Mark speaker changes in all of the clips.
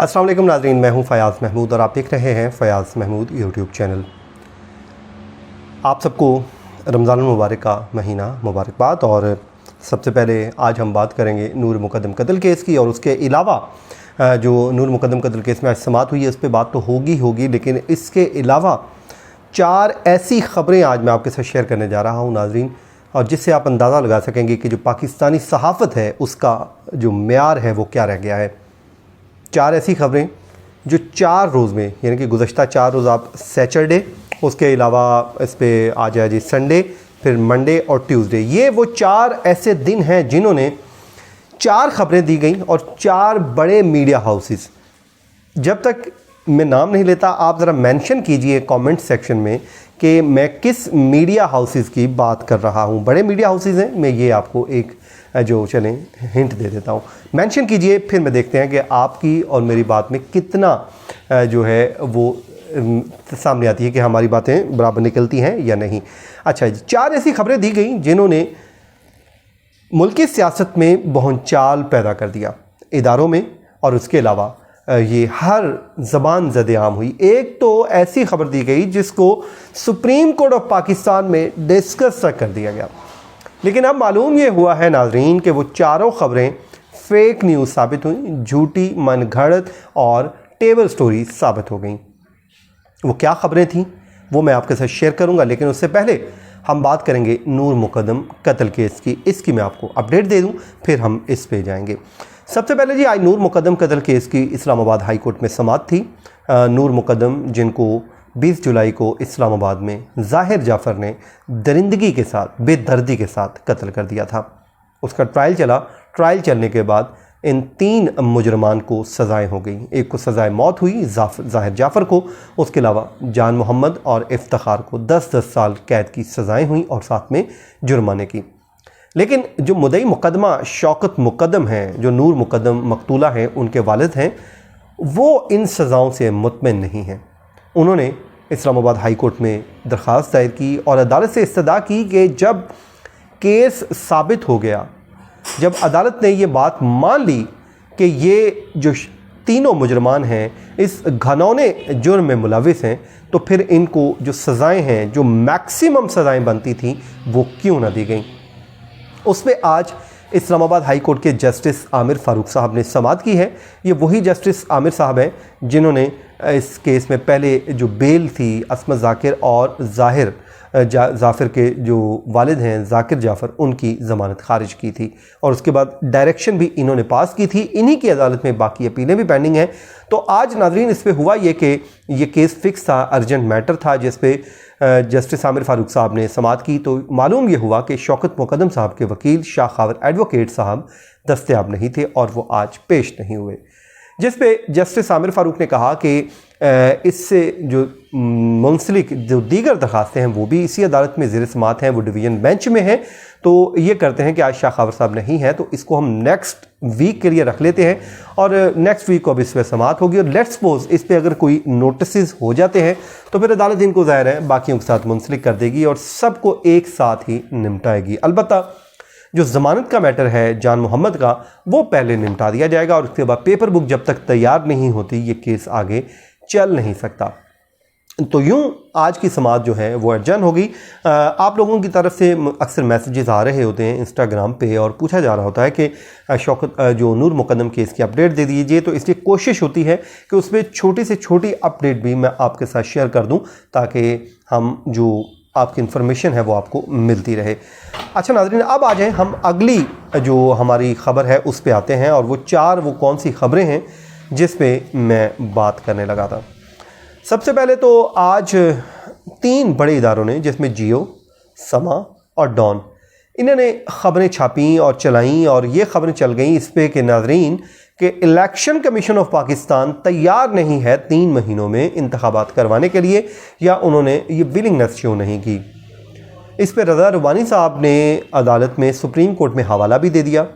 Speaker 1: अस्सलाम वालेकुम नाज़रीन, मैं हूं फ़याज़ महमूद और आप देख रहे हैं फ़याज़ महमूद यूट्यूब चैनल। आप सबको रमज़ान मुबारक का महीना मुबारकबाद। और सबसे पहले आज हम बात करेंगे नूर मुक़द्दम कत्ल केस की, और उसके अलावा जो नूर मुक़द्दम कत्ल केस में आज समाअत हुई है उस पर बात तो होगी, लेकिन इसके अलावा 4 ऐसी ख़बरें आज मैं आपके साथ शेयर करने जा रहा हूँ नाज़रीन, और जिससे आप अंदाज़ा लगा सकेंगे कि जो पाकिस्तानी सहाफ़त है उसका जो मेयार है वो क्या रह गया है। 4 ऐसी ख़बरें जो 4 रोज़ में, यानी कि गुज़श्ता 4 रोज़, आप सैटरडे, उसके अलावा इस पर आ जाए जी संडे, फिर मंडे और ट्यूसडे, ये वो 4 ऐसे दिन हैं जिन्होंने 4 ख़बरें दी गई और 4 बड़े मीडिया हाउसेस। जब तक मैं नाम नहीं लेता आप ज़रा मेंशन कीजिए कमेंट सेक्शन में कि मैं किस मीडिया हाउसेस की बात कर रहा हूँ। बड़े मीडिया हाउसेस हैं, मैं ये आपको एक जो चलें हिंट दे देता हूँ, मेंशन कीजिए, फिर मैं देखते हैं कि आपकी और मेरी बात में कितना जो है वो सामने आती है कि हमारी बातें बराबर निकलती हैं या नहीं। अच्छा जी, 4 ऐसी ख़बरें दी गई जिन्होंने मुल्की सियासत में भौंचाल पैदा कर दिया इदारों में, और उसके अलावा ये हर ज़बान ज़द-ए-आम हुई। एक तो ऐसी ख़बर दी गई जिसको सुप्रीम कोर्ट ऑफ पाकिस्तान में डिस्कस तक कर दिया गया, लेकिन अब मालूम ये हुआ है नाज़रीन कि वो चारों ख़बरें फ़ेक न्यूज़ साबित हुई, झूठी, मनगढ़ंत और टेबल स्टोरी साबित हो गई। वो क्या ख़बरें थीं वो मैं आपके साथ शेयर करूंगा, लेकिन उससे पहले हम बात करेंगे नूर मुक़द्दम कत्ल केस की। इसकी मैं आपको अपडेट दे दूं, फिर हम इस पे जाएंगे। सबसे पहले जी, आज नूर मुक़द्दम कत्ल केस की इस्लामाबाद हाई कोर्ट में समाअत थी। नूर मुक़द्दम, जिनको 20 जुलाई को इस्लामाबाद में ज़ाहिर जाफ़र ने दरिंदगी के साथ, बेदर्दी के साथ कत्ल कर दिया था, उसका ट्रायल चला। ट्रायल चलने के बाद इन 3 मुजरमान को सज़ाएँ हो गई। एक को सज़ाए मौत हुई, ज़ाहिर जाफ़र को, उसके अलावा जान मोहम्मद और इफ्तिखार को 10-10 साल कैद की सज़ाएँ हुई और साथ में जुर्माने की। लेकिन जो मुद्दई मुकदमा शौकत मुक़द्दम हैं, जो नूर मुक़द्दम मकतूला हैं, उनके वालिद हैं, वो इन सज़ाओं से मुतमिन नहीं हैं। उन्होंने इस्लामाबाद हाई कोर्ट में दरख्वास्त दायर की और अदालत से इस्तदा की कि जब केस साबित हो गया, जब अदालत ने ये बात मान ली कि ये जो तीनों मुजरमान हैं इस घनौने जुर्म में मुलविस हैं, तो फिर इनको जो सज़ाएँ हैं, जो मैक्सिमम सज़ाएँ बनती थीं, वो क्यों ना दी गई। उस पर आज इस्लामाबाद हाई कोर्ट के जस्टिस आमिर फ़ारूक साहब ने समाअत की है। ये वही जस्टिस आमिर साहब हैं जिन्होंने इस केस में पहले जो बेल थी असमत ज़ाकिर और ज़ाहिर जाफ़र के जो वालिद हैं ज़ाकिर जाफ़र, उनकी ज़मानत खारिज की थी, और उसके बाद डायरेक्शन भी इन्होंने पास की थी। इन्हीं की अदालत में बाकी अपीलें भी पेंडिंग हैं। तो आज नाज़रीन इस पे हुआ ये कि ये केस फ़िक्स था, अर्जेंट मैटर था, जिस पे जस्टिस आमिर फ़ारूक साहब ने समाअत की। तो मालूम ये हुआ कि शौकत मुक़द्दम साहब के वकील शाह खावर एडवोकेट साहब दस्तयाब नहीं थे और वो आज पेश नहीं हुए, जिस पे जस्टिस आमिर फ़ारूक ने कहा कि इससे जो मुंसलिक जो दीगर दरखास्तें हैं वो भी इसी अदालत में ज़ेर समाअत हैं, वो डिवीज़न बेंच में हैं। तो ये करते हैं कि आज शाह खावर साहब नहीं है, तो इसको हम नेक्स्ट वीक के लिए रख लेते हैं, और नेक्स्ट वीक को अब इस पर समाअत होगी। और लेट्स सपोज इस पर अगर कोई नोटिस हो जाते हैं तो फिर अदालत इनको ज़ाहिर है बाकियों के साथ मुंसलिक कर देगी और सबको एक साथ ही निपटाएगी। अलबत्ता जो ज़मानत का मैटर है जान मोहम्मद का, वो पहले निपटा दिया जाएगा, और उसके बाद पेपर बुक जब तक तैयार नहीं होती ये केस आगे चल नहीं सकता। तो यूँ आज की समाअत जो है वो अर्जन हो गई। आप लोगों की तरफ से अक्सर मैसेजेस आ रहे होते हैं इंस्टाग्राम पे, और पूछा जा रहा होता है कि शौकत जो नूर मुक़द्दम केस की अपडेट दे दीजिए। तो इसलिए कोशिश होती है कि उसमें छोटी से छोटी अपडेट भी मैं आपके साथ शेयर कर दूं, ताकि हम जो आपकी इन्फॉर्मेशन है वो आपको मिलती रहे। अच्छा नाज़रीन, अब आ जाएँ हम अगली जो हमारी ख़बर है उस पर आते हैं, और वो 4 वो कौन सी ख़बरें हैं जिस पे मैं बात करने लगा था। सबसे पहले तो आज 3 बड़े इदारों ने, जिसमें जियो, समा और डॉन, इन्होंने ख़बरें छापी और चलाईं, और ये ख़बरें चल गई इस पे कि नाज़रीन कि इलेक्शन कमीशन ऑफ पाकिस्तान तैयार नहीं है 3 महीनों में इंतखाबात करवाने के लिए, या उन्होंने ये विलिंगनेस शो नहीं की। इस पर रज़ा रुबानी साहब ने अदालत में सुप्रीम कोर्ट में हवाला भी दे दिया।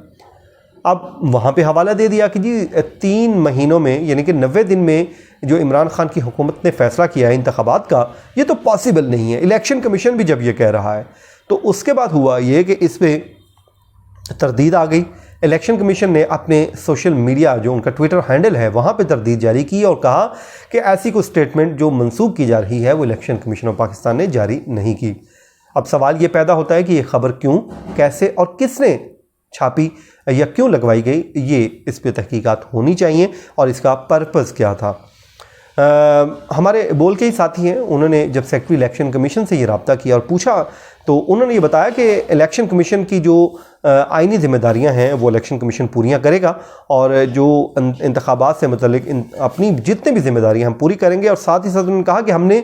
Speaker 1: अब वहाँ पे हवाला दे दिया कि जी 3 महीनों में, यानी कि 90 दिन में जो इमरान खान की हुकूमत ने फ़ैसला किया है इंतखाबात का, ये तो पॉसिबल नहीं है। इलेक्शन कमीशन भी जब ये कह रहा है, तो उसके बाद हुआ ये कि इस पर तरदीद आ गई इलेक्शन कमीशन ने अपने सोशल मीडिया जो उनका ट्विटर हैंडल है वहाँ पे तरदीद जारी की और कहा कि ऐसी कोई स्टेटमेंट जो मंसूब की जा रही है वो इलेक्शन कमीशन ऑफ पाकिस्तान ने जारी नहीं की। अब सवाल ये पैदा होता है कि ये खबर क्यों, कैसे और किसने छापी या क्यों लगवाई गई, ये इस पर तहकीकात होनी चाहिए और इसका पर्पज़ क्या था। हमारे बोल के ही साथी हैं, उन्होंने जब सेक्रेटरी इलेक्शन कमीशन से ये रब्ता किया और पूछा तो उन्होंने ये बताया कि इलेक्शन कमीशन की जो आइनी ज़िम्मेदारियां हैं वो इलेक्शन कमीशन पूरियां करेगा और जो इंतखाबात से मतलब अपनी जितनी भी जिम्मेदारियां हम पूरी करेंगे। और साथ ही साथ उन्होंने कहा कि हमने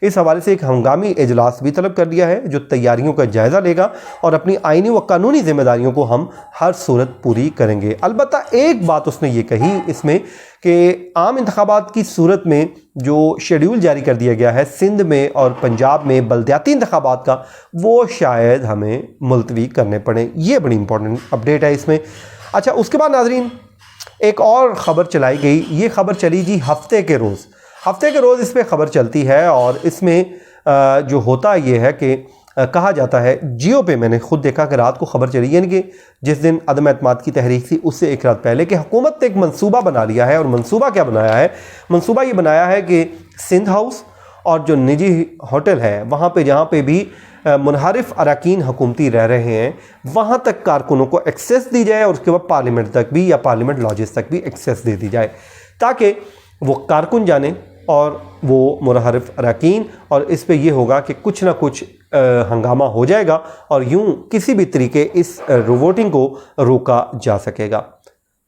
Speaker 1: इस हवाले से एक हंगामी इजलास भी तलब कर लिया है जो तैयारियों का जायज़ा लेगा और अपनी आइनी व कानूनी जिम्मेदारियों को हम हर सूरत पूरी करेंगे। अलबत्ता एक बात उसने ये कही इसमें कि आम इंतखाबात की सूरत में जो शेड्यूल जारी कर दिया गया है सिंध में और पंजाब में बल्दियाती इंतखाबात का, वो शायद हमें मुलतवी करने पड़े। ये बड़ी इंपॉर्टेंट अपडेट है इसमें। अच्छा, उसके बाद नाजरीन एक और ख़बर चलाई गई। ये खबर चली जी हफ्ते के रोज़ इस पर ख़बर चलती है और इसमें जो होता ये है कि कहा जाता है जियो पे, मैंने खुद देखा कि रात को खबर चली, यानी कि जिस दिन अदम एतमाद की तहरीक थी उससे एक रात पहले, कि हुकूमत ने एक मंसूबा बना लिया है। और मंसूबा क्या बनाया है? मंसूबा ये बनाया है कि सिंध हाउस और जो निजी होटल है वहाँ पे जहाँ पे भी मुनहरिफ अरकान हुकूमती रह रहे हैं वहाँ तक कारकुनों को एक्सेस दी जाए और उसके बाद पार्लियामेंट तक भी या पार्लियामेंट लॉजेस तक भी एक्सेस दे दी जाए ताकि वो कारकुन जाने और वो मुनहरिफ अरकान, और इस पे ये होगा कि कुछ ना कुछ हंगामा हो जाएगा और यूं किसी भी तरीके इस वोटिंग को रोका जा सकेगा।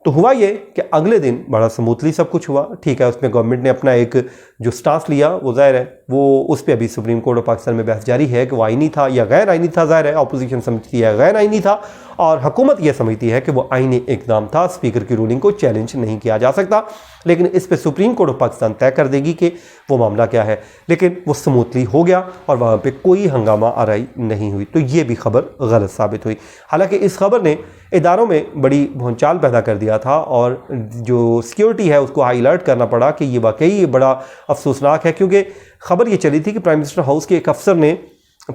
Speaker 1: तो हुआ ये कि अगले दिन बड़ा स्मूथली सब कुछ हुआ, ठीक है। उसमें गवर्नमेंट ने अपना एक जो स्टांस लिया वो ज़ाहिर है वो उस पर अभी सुप्रीम कोर्ट ऑफ पाकिस्तान में बहस जारी है कि वो आईनी था या गैर आईनी था। ज़ाहिर है अपोजिशन समझती है गैर आईनी था और हुकूमत यह समझती है कि वो आईनी इक़दाम था, स्पीकर की रूलिंग को चैलेंज नहीं किया जा सकता। लेकिन इस पर सुप्रीम कोर्ट ऑफ पाकिस्तान तय कर देगी कि वो मामला क्या है। लेकिन वो स्मूथली हो गया और वहाँ पे कोई हंगामा आराई नहीं हुई। तो ये भी खबर गलत साबित हुई। हालांकि इस खबर ने इदारों में बड़ी भूचाल पैदा कर दिया था और जो सिक्योरिटी है उसको हाई अलर्ट करना पड़ा कि ये वाकई बड़ा अफसोसनाक है, क्योंकि खबर ये चली थी कि प्राइम मिनिस्टर हाउस के एक अफसर ने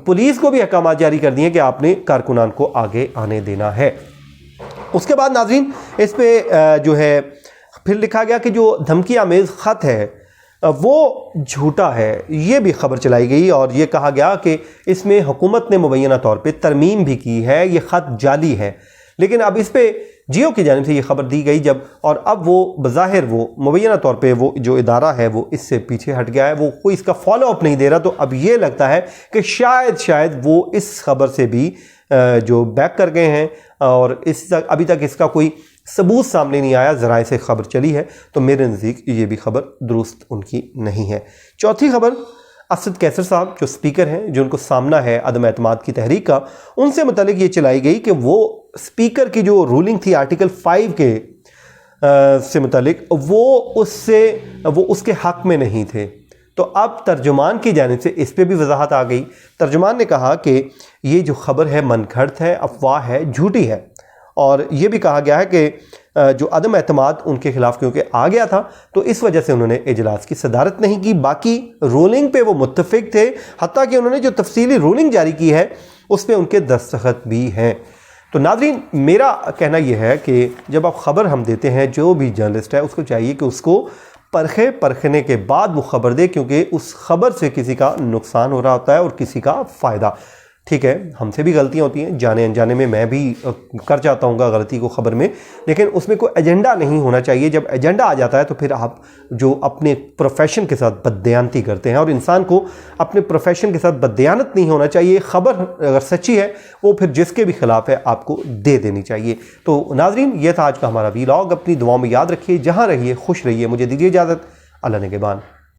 Speaker 1: पुलिस को भी अहकाम जारी कर दिए कि आपने कारकुनान को आगे आने देना है। उसके बाद नाजरीन इस पे जो है फिर लिखा गया कि जो धमकी आमेज़ ख़त है वो झूठा है। ये भी खबर चलाई गई और ये कहा गया कि इसमें हुकूमत ने मुबैना तौर पे तरमीम भी की है, ये ख़त जाली है। लेकिन अब इस पे जियो की जानिब से ये खबर दी गई जब, और अब वो बज़ाहिर वो मुबैना तौर पे वो जो इदारा है वो इससे पीछे हट गया है, वो कोई इसका फॉलो अप नहीं दे रहा। तो अब ये लगता है कि शायद वो इस खबर से भी जो बैक कर गए हैं और अभी तक इसका कोई सबूत सामने नहीं आया, ज़राए से खबर चली है। तो मेरे नज़दीक ये भी खबर दुरुस्त उनकी नहीं है। चौथी खबर असद कैसर साहब जो स्पीकर हैं, जो उनको सामना है अदम एतमाद की तहरीक का, उनसे मुतालिक ये चलाई गई कि वो स्पीकर की जो रूलिंग थी आर्टिकल 5 के से मुतालिक वो उसके हक में नहीं थे। तो अब तर्जुमान की जानिब से इस पे भी वजाहत आ गई। तर्जुमान ने कहा कि ये जो खबर है मनगढ़ंत है, अफवाह है, झूठी है। और ये भी कहा गया है कि जो अदम एतमाद उनके खिलाफ क्योंकि आ गया था तो इस वजह से उन्होंने इजलास की सदारत नहीं की। बाकी रूलिंग पे वो मुत्तफिक थे, हत्ता कि उन्होंने जो तफसीली रूलिंग जारी की है उस पर उनके दस्तखत भी हैं। तो नाज़रीन मेरा कहना यह है कि जब आप ख़बर हम देते हैं, जो भी जर्नलिस्ट है उसको चाहिए कि उसको परखने के बाद वो ख़बर दे, क्योंकि उस ख़बर से किसी का नुकसान हो रहा होता है और किसी का फ़ायदा। ठीक है, हमसे भी गलतियां होती हैं, जाने अनजाने में मैं भी कर जाता हूँ गलती को ख़बर में, लेकिन उसमें कोई एजेंडा नहीं होना चाहिए। जब एजेंडा आ जाता है तो फिर आप जो अपने प्रोफेशन के साथ बददयानती करते हैं, और इंसान को अपने प्रोफेशन के साथ बददयानत नहीं होना चाहिए। ख़बर अगर सच्ची है वो फिर जिसके भी ख़िलाफ़ है आपको दे देनी चाहिए। तो नाज़रीन ये था आज का हमारा व्लॉग। अपनी दुआओं में याद रखिए, जहाँ रहिए खुश रहिए। मुझे दीजिए इजाज़त। अल्लाह निगहबान।